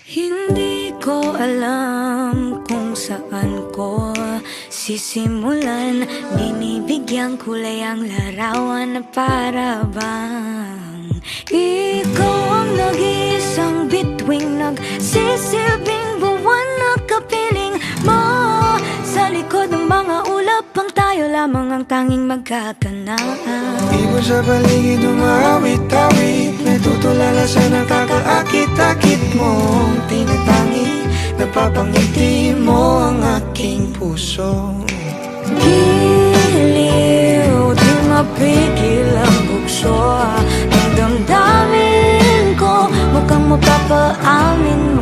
Hindi ko alam kung saan ko sisimulan. Binibigyan kulay ang larawan na para bang ikaw ang nag-iisang bituing, nagsisilbing buwan na kapiling mo. Sa likod ng mga ulap ang tayo lamang ang tanging magkakanaan. Ibon sa paligid umawit-awit, natutulala sa nakakaakit-akit mong tinatangi. Napapangiti mo ang aking puso. Giliw, di mapigil ang bugso ng damdamin ko. Mukhang mapapaamin